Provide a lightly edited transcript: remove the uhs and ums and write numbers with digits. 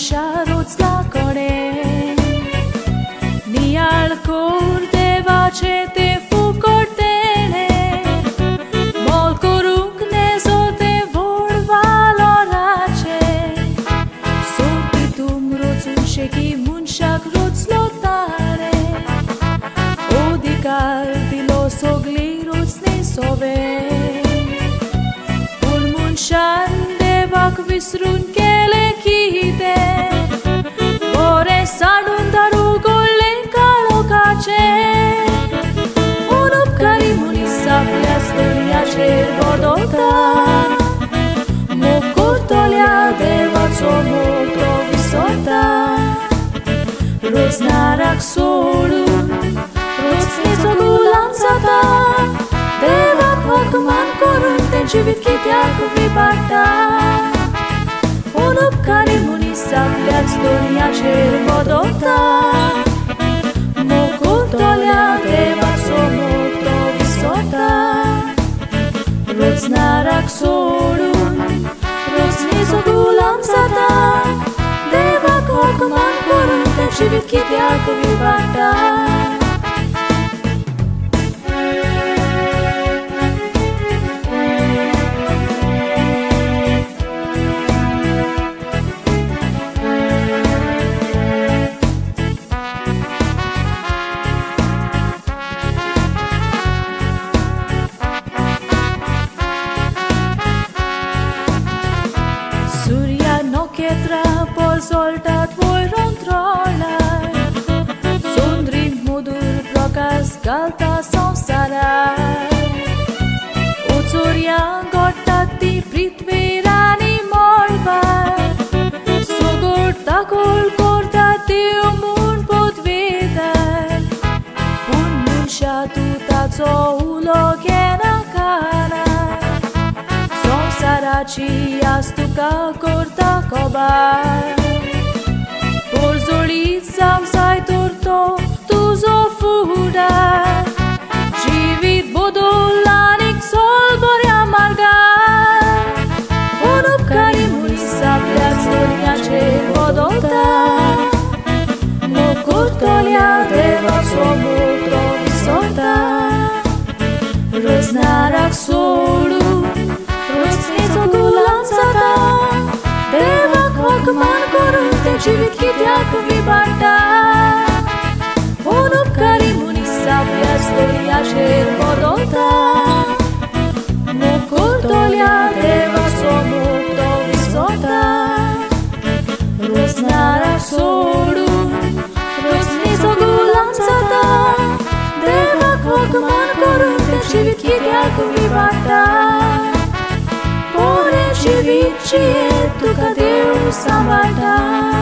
Shadows la core ni al corte vacete fu cortene mol corung ne zote vor valorace sorbitum rozun sheki munshak roz lotare odicar dilo sogli roz ne sove un munshan de vak visrun kele kite Sadun daru golle kalokace Unupkari munisa pljastorja cer vodota Mokurtolja devaco molto visota Roznarak solun Roznico gulamzata Devak vakman korun Tenčivit kitjak vibata Unupkari munisa pljastorja cer vodota Mokurtolja devaco molto visota Roznarak solun Roznico gulamzata Devak vakman korun Tenčivit kitjak vibata Soldat voi controllare Sondrin mudur prokas galta संसाराय Uțuria gortati pritvirani molbar Sogorta col cortati umun podvedar Un munșatu tațo ulogena cara Sonsaraci astuca corta cobar Porzolic sam sai torto tu zofuda Živit bodolanik solbori amargar Unupkari munisa pljastorja cer vodota Mokurtolja devaco molto visota Roznarak solun Roznico gulamzata Devak vakman korun Tenčivit kitjak vibata Unupkari munisa pljastorja cer vodota Mokurtolja devaco molto visota Roznarak solun Roznico gulamzata Devak vakman korun Tenčivit kitjak vibata Pore živit čije tu kad je u samata